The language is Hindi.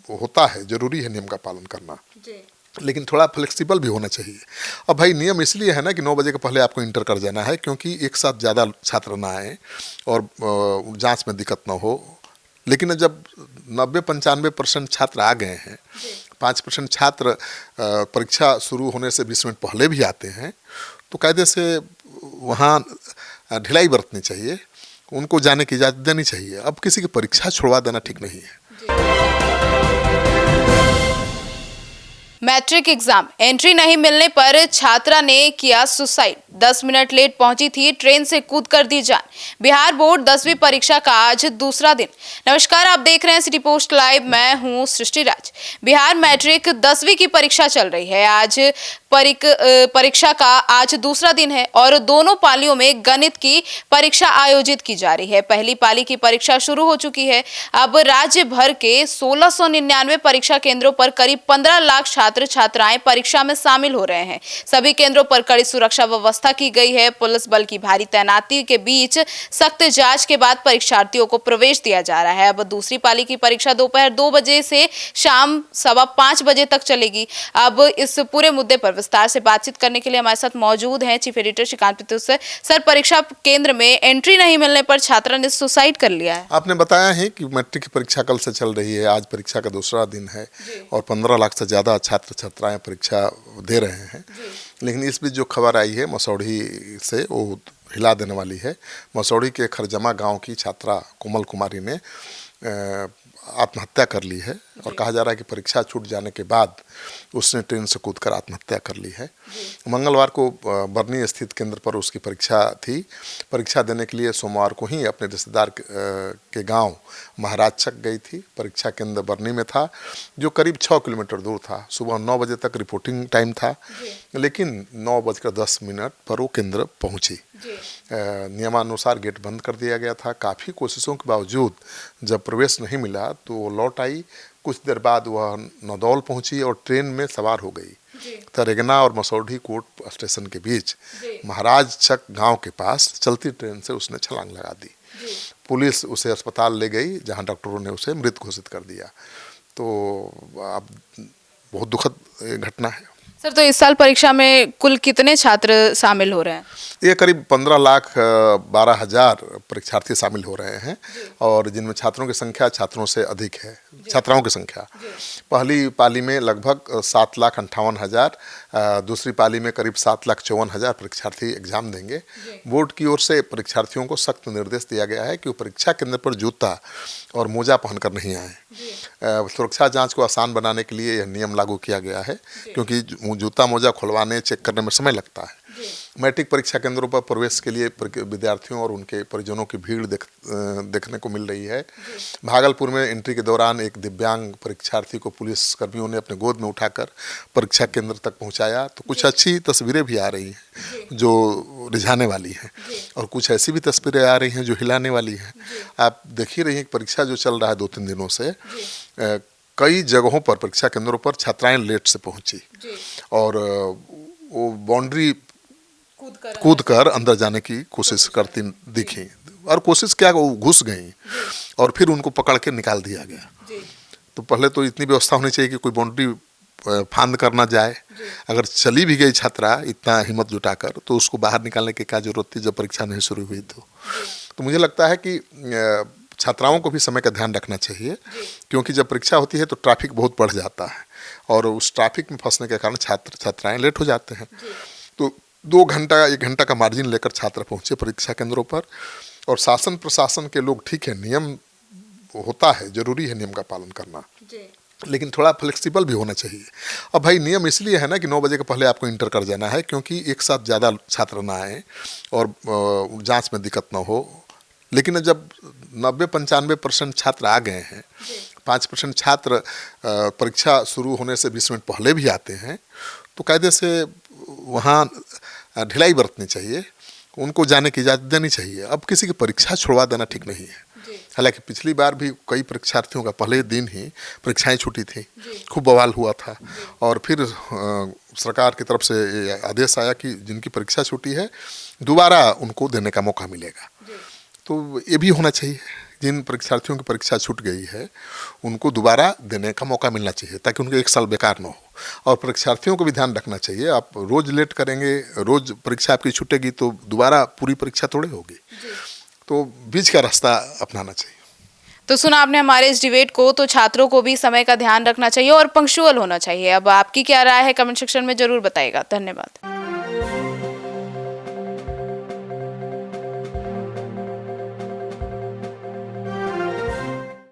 होता है, जरूरी है नियम का पालन करना, जी। लेकिन थोड़ा फ्लेक्सिबल भी होना चाहिए। अब भाई नियम इसलिए है ना कि 9 बजे के पहले आपको इंटर कर जाना है, क्योंकि एक साथ ज़्यादा छात्र ना आए और जांच में दिक्कत ना हो। लेकिन जब 90-95% छात्र आ गए हैं, 5% छात्र परीक्षा शुरू होने से 20 मिनट पहले भी आते हैं, तो कायदे से वहाँ ढिलाई बरतनी चाहिए, उनको जाने की इजाज़त देनी चाहिए। अब किसी की परीक्षा छुड़वा देना ठीक नहीं है। मैट्रिक एग्जाम एंट्री नहीं मिलने पर छात्रा ने किया सुसाइड। 10 मिनट लेट पहुंची थी, ट्रेन से कूद कर दी जान। बिहार बोर्ड 10वीं परीक्षा का आज दूसरा दिन। नमस्कार, आप देख रहे हैं सिटी पोस्ट लाइव, मैं हूं सृष्टि राज। बिहार मैट्रिक 10वीं की परीक्षा चल रही है। आज परीक्षा का आज दूसरा दिन है और दोनों पालियों में गणित की परीक्षा आयोजित की जा रही है। पहली पाली की परीक्षा शुरू हो चुकी है। अब राज्य भर के 1699 परीक्षा केंद्रों पर करीब 15 लाख छात्र छात्राएं परीक्षा में शामिल हो रहे हैं। सभी केंद्रों पर कड़ी सुरक्षा व्यवस्था की गई है। पुलिस बल की भारी तैनाती के बीच सख्त जांच के बाद परीक्षार्थियों को प्रवेश दिया जा रहा है। अब दूसरी पाली की परीक्षा दोपहर 2 बजे से शाम 5:15 बजे तक चलेगी। अब इस पूरे मुद्दे पर विस्तार से बातचीत करने के लिए हमारे साथ मौजूद हैं चीफ एडिटर श्रीकांत पितुस सर। परीक्षा केंद्र में एंट्री नहीं मिलने पर छात्रा ने सुसाइड कर लिया है। आपने बताया है कि मैट्रिक की परीक्षा कल से चल रही है, आज परीक्षा का दूसरा दिन है और 15 लाख से ज़्यादा छात्र छात्राएं परीक्षा दे रहे हैं। लेकिन इस बीच जो खबर आई है मसौढ़ी से, वो हिला देने वाली है। मसौढ़ी के खरजमा गांव की छात्रा कोमल कुमारी ने आत्महत्या कर ली है और कहा जा रहा है कि परीक्षा छूट जाने के बाद उसने ट्रेन से कूदकर आत्महत्या कर ली है। मंगलवार को बरनी स्थित केंद्र पर उसकी परीक्षा थी। परीक्षा देने के लिए सोमवार को ही अपने रिश्तेदार के गांव महाराजचक गई थी। परीक्षा केंद्र बरनी में था, जो करीब 6 किलोमीटर दूर था। सुबह 9 बजे तक रिपोर्टिंग टाइम था, लेकिन 9:10 पर वो केंद्र पहुंची। नियमानुसार गेट बंद कर दिया गया था। काफ़ी कोशिशों के बावजूद जब प्रवेश नहीं मिला तो वो लौट आई। कुछ देर बाद वह नदौल पहुंची और ट्रेन में सवार हो गई। तरेगना और मसौढ़ी कोर्ट स्टेशन के बीच महाराजचक गांव के पास चलती ट्रेन से उसने छलांग लगा दी। पुलिस उसे अस्पताल ले गई, जहां डॉक्टरों ने उसे मृत घोषित कर दिया। तो अब बहुत दुखद घटना है सर। तो इस साल परीक्षा में कुल कितने छात्र शामिल हो रहे हैं? ये करीब 15,12,000 परीक्षार्थी शामिल हो रहे हैं और जिनमें छात्रों की संख्या छात्रों से अधिक है, छात्राओं की संख्या। पहली पाली में लगभग 7,58,000, दूसरी पाली में करीब 7,54,000 परीक्षार्थी एग्जाम देंगे। बोर्ड की ओर से परीक्षार्थियों को सख्त निर्देश दिया गया है कि वो परीक्षा केंद्र पर जूता और मोजा पहनकर नहीं आए। सुरक्षा जांच को आसान बनाने के लिए यह नियम लागू किया गया है, क्योंकि जूता मोजा खुलवाने चेक करने में समय लगता है। मैट्रिक परीक्षा केंद्रों पर प्रवेश के लिए विद्यार्थियों और उनके परिजनों की भीड़ देखने को मिल रही है। भागलपुर में एंट्री के दौरान एक दिव्यांग परीक्षार्थी को पुलिस कर्मियों ने अपने गोद में उठाकर परीक्षा केंद्र तक पहुंचाया। तो कुछ अच्छी तस्वीरें भी आ रही हैं जो रिझाने वाली हैं, और कुछ ऐसी भी तस्वीरें आ रही हैं जो हिलाने वाली हैं। आप देख ही रही हैं कि परीक्षा जो चल रहा है 2-3 दिनों से, कई जगहों पर परीक्षा केंद्रों पर छात्राएं लेट से पहुंची और वो बाउंड्री कूद कर अंदर जाने की कोशिश करती दिखी, और कोशिश क्या, वो घुस गई और फिर उनको पकड़ के निकाल दिया गया। तो पहले तो इतनी व्यवस्था होनी चाहिए कि कोई बाउंड्री फांद कर ना जाए। अगर चली भी गई छात्रा इतना हिम्मत जुटाकर, तो उसको बाहर निकालने की क्या जरूरत थी जब परीक्षा नहीं शुरू हुई। तो मुझे लगता है कि छात्राओं को भी समय का ध्यान रखना चाहिए, क्योंकि जब परीक्षा होती है तो ट्रैफिक बहुत बढ़ जाता है और उस ट्रैफिक में फंसने के कारण छात्र छात्राएं लेट हो जाते हैं। तो 2 घंटा 1 घंटा का मार्जिन लेकर छात्र पहुंचे परीक्षा केंद्रों पर। और शासन प्रशासन के लोग, ठीक है, नियम होता है, जरूरी है नियम का पालन करना, लेकिन थोड़ा फ्लेक्सिबल भी होना चाहिए। अब भाई नियम इसलिए है ना कि 9 बजे के पहले आपको इंटर कर जाना है, क्योंकि एक साथ ज़्यादा छात्र ना आए और जांच में दिक्कत ना हो। लेकिन जब 90-95% छात्र आ गए हैं, 5% छात्र परीक्षा शुरू होने से 20 मिनट पहले भी आते हैं, तो कायदे से वहाँ ढिलाई बरतनी चाहिए, उनको जाने की इजाज़त देनी चाहिए। अब किसी की परीक्षा छुड़वा देना ठीक नहीं है। हालांकि पिछली बार भी कई परीक्षार्थियों का पहले दिन ही परीक्षाएं छूटी थी, खूब बवाल हुआ था, और फिर सरकार की तरफ से आदेश आया कि जिनकी परीक्षा छूटी है दोबारा उनको देने का मौका मिलेगा। तो ये भी होना चाहिए जिन परीक्षार्थियों की परीक्षा छूट गई है उनको दोबारा देने का मौका मिलना चाहिए, ताकि उनके 1 साल बेकार ना हो। और परीक्षार्थियों को भी ध्यान रखना चाहिए, आप रोज़ लेट करेंगे, रोज़ परीक्षा आपकी छूटेगी तो दोबारा पूरी परीक्षा थोड़ी होगी। तो बीच का रास्ता अपनाना चाहिए। तो सुना आपने हमारे इस डिबेट को, तो छात्रों को भी समय का ध्यान रखना चाहिए और पंक्चुअल होना चाहिए। अब आपकी क्या राय है कमेंट सेक्शन में जरूर बताइएगा। धन्यवाद।